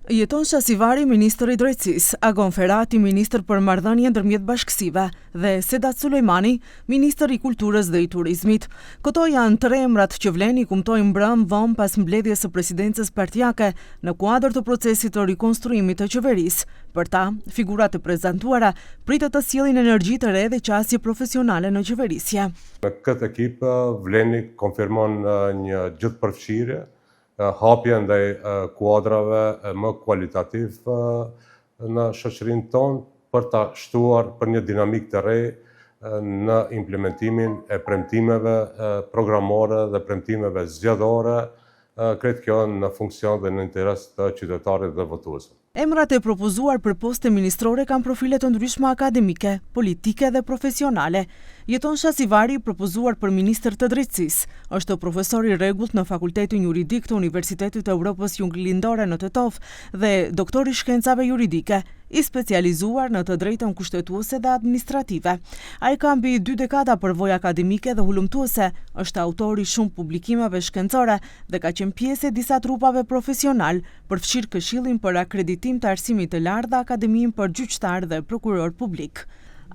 Jeton Shasivari, ministër i drejtësisë, Agon Ferati, ministër për marrëdhënie ndërmjet bashkësive, dhe Sedat Sulejmani, ministër i kulturës dhe i turizmit. Këto janë tre emrat që vlen i kumtojnë mbrëm vonë pas mbledhjes së presidencës partijake në kuadër të procesit të rikonstruimit të qeverisë. Për ta, figurat e prezantuara pritet të sjellin energji të re dhe qasje profesionale në qeverisje. Në këtë ekip vleni konfirmon një gjithëpërfshirje, hapje ndaj kuadrave më kualitativ në shoqërinë tonë për ta shtuar për një dinamik të re në implementimin e premtimeve programore dhe premtimeve zgjedhore, kretë kjo në funksion dhe në interes të qytetarit dhe votuesve. Emrat e propozuar për poste ministrore kanë profile të ndryshme akademike, politike dhe profesionale. Jeton Shasivari, propozuar për ministër të drejtësisë, është profesor i rregullt në Fakultetin Juridik të Universitetit të Evropës Juglindore në Tetov dhe doktor i shkencave juridike, i specializuar në të drejtën kushtetuese dhe administrative. Ai ka mbi 2 dekada përvojë akademike dhe hulumtuese, është autor i shumë publikimeve shkencore dhe ka qenë pjesë e disa trupave profesional, përfshirë Këshillin për akreditim të arsimit të lartë dhe Akademinë për gjyqtar dhe prokuror publik.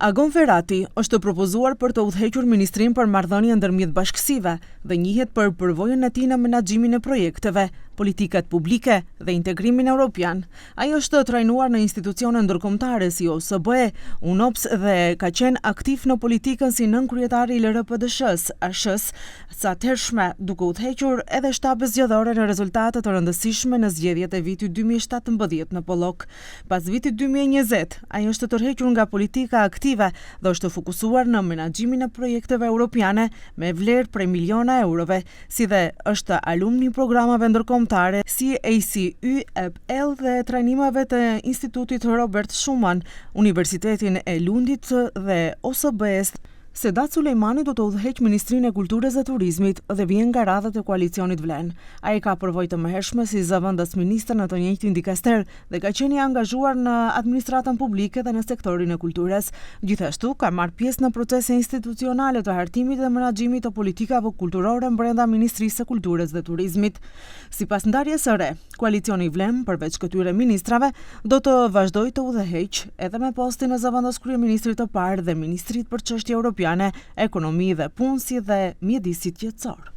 Agon Ferati është propozuar për të udhëhequr Ministrinë për marrëdhënie ndërmjet bashkësive dhe njihet për përvojën e tij në menaxhimin e projekteve, politikat publike dhe integrimin evropian. Ai është trajnuar në institucione ndërkombëtare si OSBE, UNOPS dhe ka qenë aktiv në politikën si nënkryetari i LRPDSH-s, ASH-s, sa të hershme duke udhëhequr edhe shtabe zgjedhore në rezultate të rëndësishme në zgjedhjet e vitit 2017 në Pollok. Pas vitit 2020, ai është tërhequr nga politika aktive dhe është fokusuar në menaxhimin e projekteve europiane me vlerë prej miliona eurove, si dhe është alumni i programave ndërkombëtare si ACU, EPL dhe trajnimeve të Institutit Robert Schuman, Universitetin e Lundit dhe OSBE-s. Sedat Sulejmani do të udhëheq Ministrinë e Kulturës dhe Turizmit dhe vjen nga radhët e koalicionit Vlen. Ai ka përvojë të mëhershme si zëvendës ministër në të njëjtin dikaster dhe ka qenë i angazhuar në administratën publike dhe në sektorin e kulturës. Gjithashtu ka marrë pjesë në procese institucionale të hartimit dhe menaxhimit të politikave kulturore brenda Ministrisë së Kulturës dhe Turizmit. Sipas ndarjes së re, koalicioni Vlen, përveç këtyre ministrave, do të vazhdojë të udhëheq edhe me postin e zëvendës kryeministrit të parë dhe ministrit për çështje europiane, ekonomi dhe punë si dhe mjedisit jetësor.